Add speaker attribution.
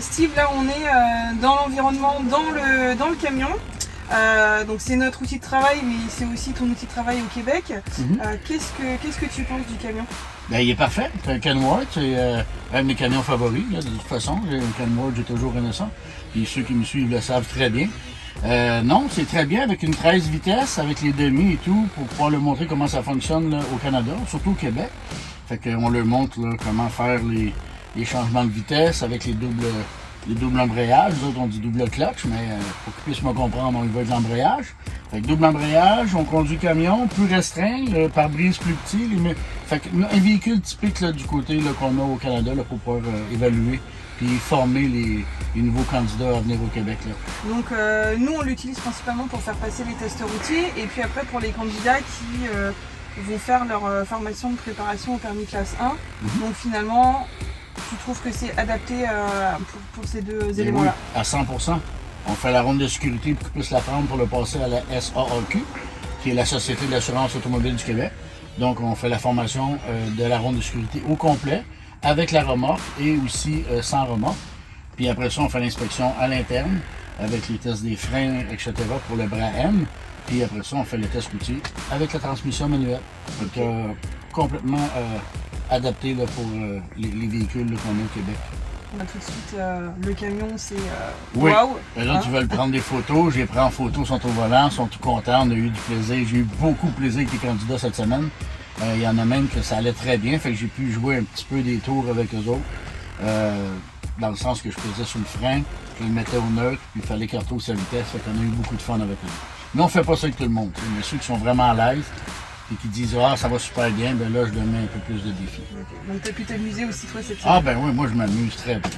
Speaker 1: Steve, là on est dans l'environnement, dans le camion. Donc c'est notre outil de travail, mais c'est aussi ton outil de travail au Québec. Qu'est-ce que tu penses du camion?
Speaker 2: Ben, il est parfait. C'est un Kenworth, c'est un de mes camions favoris. Là, de toute façon, j'ai un Kenworth, j'ai toujours aimé ça. Puis ceux qui me suivent le savent très bien. Non, c'est très bien avec une 13 vitesses, avec les demi et tout, pour pouvoir leur montrer comment ça fonctionne là, au Canada, surtout au Québec. Fait qu'on leur montre là, comment faire les changements de vitesse avec les doubles embrayages. Nous autres, on dit double clutch, mais pour qu'ils puissent me comprendre, on y va avec l'embrayage. Fait que double embrayage, on conduit le camion plus restreint, le pare-brise plus petit. Fait que, un véhicule typique là, du côté qu'on a au Canada là, pour pouvoir évaluer puis former les nouveaux candidats à venir au Québec. Là.
Speaker 1: Donc nous, on l'utilise principalement pour faire passer les tests routiers et puis après pour les candidats qui vont faire leur formation de préparation au permis classe 1. Donc finalement, tu trouves que c'est adapté pour ces deux éléments-là?
Speaker 2: Oui, à 100%. On fait la ronde de sécurité pour qu'ils puissent la prendre pour le passer à la SAAQ, qui est la Société de l'assurance automobile du Québec. Donc, on fait la formation de la ronde de sécurité au complet, avec la remorque et aussi sans remorque. Puis après ça, on fait l'inspection à l'interne, avec les tests des freins, etc. pour le bras M. Puis après ça, on fait le test routier avec la transmission manuelle. Donc, complètement adapté là, pour les véhicules qu'on a au Québec.
Speaker 1: On a tout de suite le camion, c'est
Speaker 2: oui.
Speaker 1: Wow!
Speaker 2: Là, tu veux prendre des photos, j'ai pris en photo, ils sont au volant, ils sont tout contents, on a eu du plaisir. J'ai eu beaucoup de plaisir avec les candidats cette semaine. Il y en a même que ça allait très bien, fait que j'ai pu jouer un petit peu des tours avec eux autres. Dans le sens que je faisais sur le frein, je le mettais au neutre, puis il fallait qu'arrêter sa vitesse, fait qu'on a eu beaucoup de fun avec eux. Mais on fait pas ça avec tout le monde, mais ceux qui sont vraiment à l'aise, et qui disent « Ah, ça va super bien », ben là, je leur mets un peu plus de défis.
Speaker 1: Okay. Donc, tu as pu t'amuser aussi, toi, cette
Speaker 2: semaine? Ah, ben oui, moi, je m'amuse très bien.